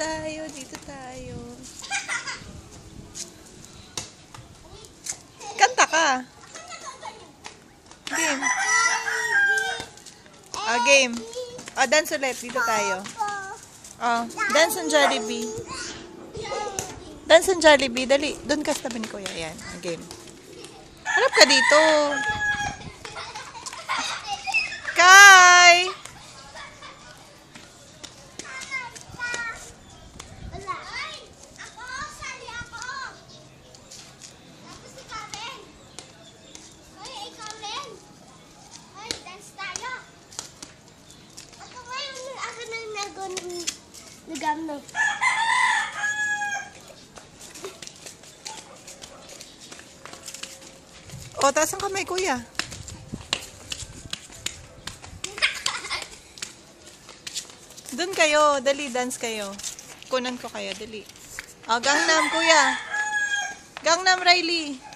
tayo, dito tayo. Kanta ka. Game. Game. Dance ulit. Dito tayo. Dance on Jollibee. Dance on Jollibee. Dali. Doon ka sa tabi ni Kuya. Ayan. Game. Harap ka dito. Kai! Nagano. Taas ang kamay, Kuya. Doon kayo. Dali, dance kayo. Kunan ko kayo. Dali. Gangnam, Kuya. Gangnam, Riley.